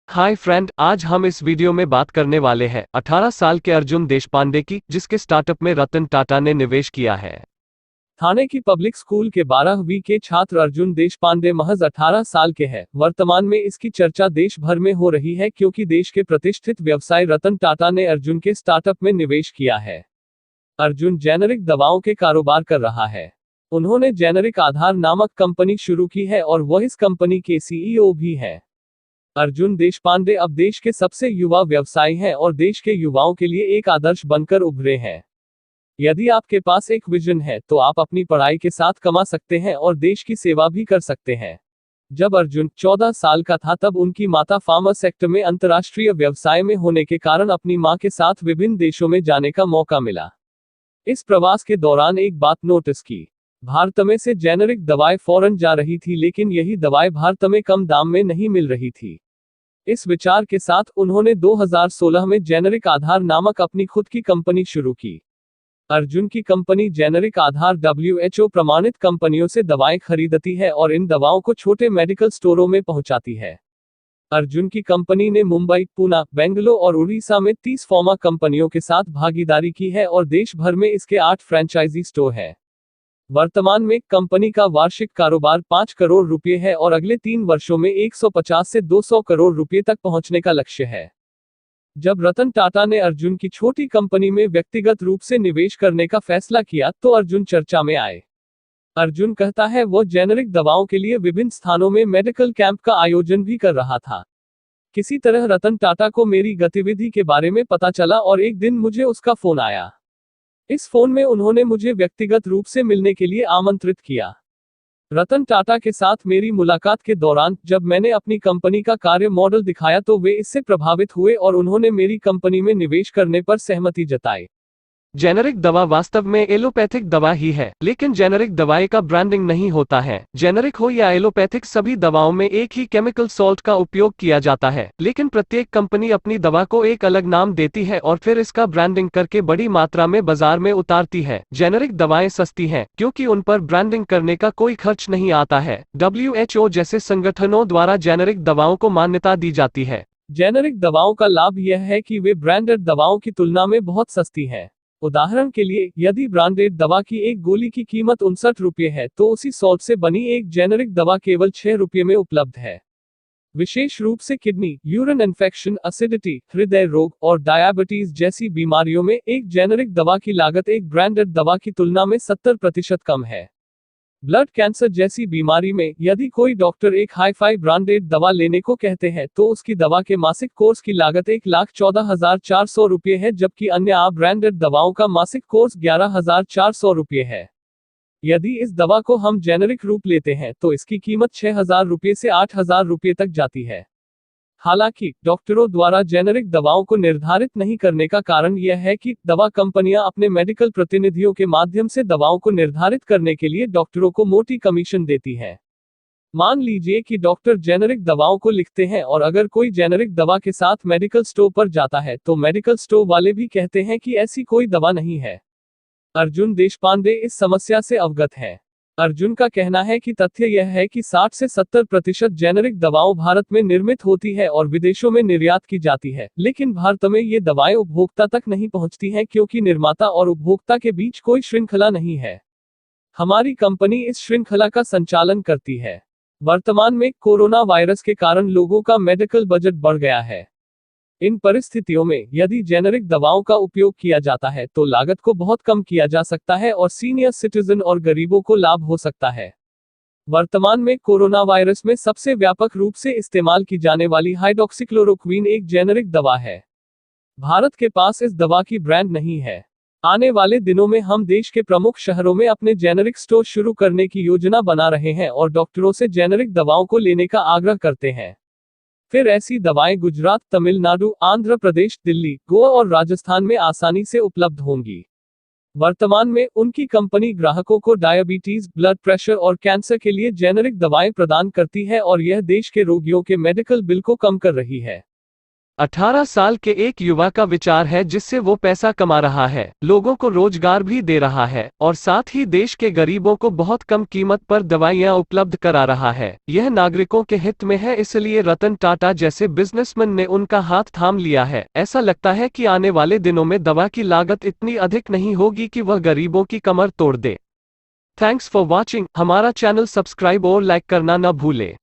Hi friend, आज हम इस वीडियो में बात करने वाले हैं 18 साल के अर्जुन देशपांडे की, जिसके स्टार्टअप में रतन टाटा ने निवेश किया है। थाने की पब्लिक स्कूल के 12वीं के छात्र अर्जुन देशपांडे महज 18 साल के हैं। वर्तमान में इसकी चर्चा देश भर में हो रही है क्योंकि देश के प्रतिष्ठित व्यवसायी रतन टाटा ने अर्जुन के स्टार्टअप में निवेश किया है। अर्जुन जेनेरिक दवाओं के कारोबार कर रहा है। उन्होंने जेनेरिक आधार नामक कंपनी शुरू की है और वह इस कंपनी के सीईओ भी हैं। अर्जुन देशपांडे अब देश के सबसे युवा व्यवसायी हैं और देश के युवाओं के लिए एक आदर्श बनकर उभरे हैं। यदि आपके पास एक विजन है तो आप अपनी पढ़ाई के साथ कमा सकते हैं और देश की सेवा भी कर सकते हैं। जब अर्जुन 14 साल का था तब उनकी माता फार्मा सेक्टर में अंतर्राष्ट्रीय व्यवसाय में होने के कारण अपनी मां के साथ विभिन्न देशों में जाने का मौका मिला। इस प्रवास के दौरान एक बात नोटिस की। भारत में से जेनेरिक दवाएं फॉरेन जा रही थी, लेकिन यही दवाएं भारत में कम दाम में नहीं मिल रही थी। इस विचार के साथ उन्होंने 2016 में जेनेरिक आधार नामक अपनी खुद की कंपनी शुरू की। अर्जुन की कंपनी जेनेरिक आधार WHO प्रमाणित कंपनियों से दवाएं खरीदती है और इन दवाओं को छोटे मेडिकल स्टोरों में पहुंचाती है। अर्जुन की कंपनी ने मुंबई, पुणे, बेंगलुरु और उड़ीसा में 30 फार्मा कंपनियों के साथ भागीदारी की है और देश भर में इसके 8 फ्रेंचाइजी स्टोर हैं। वर्तमान में कंपनी का वार्षिक कारोबार 5 करोड़ रुपए है और अगले 3 वर्षों में 150 से 200 करोड़ रुपए तक पहुंचने का लक्ष्य है। जब रतन टाटा ने अर्जुन की छोटी कंपनी में व्यक्तिगत रूप से निवेश करने का फैसला किया तो अर्जुन चर्चा में आए। अर्जुन कहता है वो जेनेरिक दवाओं के लिए विभिन्न स्थानों में मेडिकल कैंप का आयोजन भी कर रहा था। किसी तरह रतन टाटा को मेरी गतिविधि के बारे में पता चला और एक दिन मुझे उसका फोन आया। इस फोन में उन्होंने मुझे व्यक्तिगत रूप से मिलने के लिए आमंत्रित किया। रतन टाटा के साथ मेरी मुलाकात के दौरान जब मैंने अपनी कंपनी का कार्य मॉडल दिखाया तो वे इससे प्रभावित हुए और उन्होंने मेरी कंपनी में निवेश करने पर सहमति जताई। जेनेरिक दवा वास्तव में एलोपैथिक दवा ही है, लेकिन जेनेरिक दवाई का ब्रांडिंग नहीं होता है। जेनेरिक हो या एलोपैथिक, सभी दवाओं में एक ही केमिकल सॉल्ट का उपयोग किया जाता है, लेकिन प्रत्येक कंपनी अपनी दवा को एक अलग नाम देती है और फिर इसका ब्रांडिंग करके बड़ी मात्रा में बाजार में उतारती है। जेनेरिक दवाएं सस्ती हैं क्योंकि उन पर ब्रांडिंग करने का कोई खर्च नहीं आता है। WHO जैसे संगठनों द्वारा जेनेरिक दवाओं को मान्यता दी जाती है। जेनेरिक दवाओं का लाभ यह है कि वे ब्रांडेड दवाओं की तुलना में बहुत सस्ती हैं। उदाहरण के लिए, यदि ब्रांडेड दवा की एक गोली की कीमत 59 रुपये है तो उसी सॉल्ट से बनी एक जेनेरिक दवा केवल 6 रुपये में उपलब्ध है। विशेष रूप से किडनी, यूरिन इन्फेक्शन, एसिडिटी, हृदय रोग और डायबिटीज जैसी बीमारियों में एक जेनेरिक दवा की लागत एक ब्रांडेड दवा की तुलना में 70% कम है। ब्लड कैंसर जैसी बीमारी में यदि कोई डॉक्टर एक हाई-फाई ब्रांडेड दवा लेने को कहते हैं तो उसकी दवा के मासिक कोर्स की लागत 1,14,400 रुपये है, जबकि अन्य आ ब्रांडेड दवाओं का मासिक कोर्स 11,400 रुपये है। यदि इस दवा को हम जेनेरिक रूप लेते हैं तो इसकी कीमत 6,000 रुपये से 8,000 रुपये तक जाती है। हालांकि डॉक्टरों द्वारा जेनेरिक दवाओं को निर्धारित नहीं करने का कारण यह है कि दवा कंपनियां अपने मेडिकल प्रतिनिधियों के माध्यम से दवाओं को निर्धारित करने के लिए डॉक्टरों को मोटी कमीशन देती है। मान लीजिए कि डॉक्टर जेनेरिक दवाओं को लिखते हैं और अगर कोई जेनेरिक दवा के साथ मेडिकल स्टोर पर जाता है तो मेडिकल स्टोर वाले भी कहते हैं कि ऐसी कोई दवा नहीं है। अर्जुन देशपांडे इस समस्या से अवगत है। अर्जुन का कहना है कि तथ्य यह है कि 60 से 70% जेनेरिक दवाओं भारत में निर्मित होती है और विदेशों में निर्यात की जाती है, लेकिन भारत में ये दवाएं उपभोक्ता तक नहीं पहुंचती हैं क्योंकि निर्माता और उपभोक्ता के बीच कोई श्रृंखला नहीं है। हमारी कंपनी इस श्रृंखला का संचालन करती है। वर्तमान में कोरोना वायरस के कारण लोगों का मेडिकल बजट बढ़ गया है। इन परिस्थितियों में यदि जेनेरिक दवाओं का उपयोग किया जाता है तो लागत को बहुत कम किया जा सकता है और सीनियर सिटीजन और गरीबों को लाभ हो सकता है। वर्तमान में कोरोना वायरस में सबसे व्यापक रूप से इस्तेमाल की जाने वाली हाइड्रोक्सीक्लोरोक्वीन एक जेनेरिक दवा है। भारत के पास इस दवा की ब्रांड नहीं है। आने वाले दिनों में हम देश के प्रमुख शहरों में अपने जेनेरिक स्टोर शुरू करने की योजना बना रहे हैं और डॉक्टरों से जेनेरिक दवाओं को लेने का आग्रह करते हैं। फिर ऐसी दवाएं गुजरात, तमिलनाडु, आंध्र प्रदेश, दिल्ली, गोवा और राजस्थान में आसानी से उपलब्ध होंगी। वर्तमान में उनकी कंपनी ग्राहकों को डायबिटीज, ब्लड प्रेशर और कैंसर के लिए जेनेरिक दवाएं प्रदान करती है और यह देश के रोगियों के मेडिकल बिल को कम कर रही है। 18 साल के एक युवा का विचार है जिससे वो पैसा कमा रहा है, लोगों को रोजगार भी दे रहा है और साथ ही देश के गरीबों को बहुत कम कीमत पर दवाइयां उपलब्ध करा रहा है। यह नागरिकों के हित में है, इसलिए रतन टाटा जैसे बिजनेसमैन ने उनका हाथ थाम लिया है। ऐसा लगता है कि आने वाले दिनों में दवा की लागत इतनी अधिक नहीं होगी कि वह गरीबों की कमर तोड़ दे। Thanks for watching. हमारा चैनल सब्सक्राइब और लाइक करना न भूले।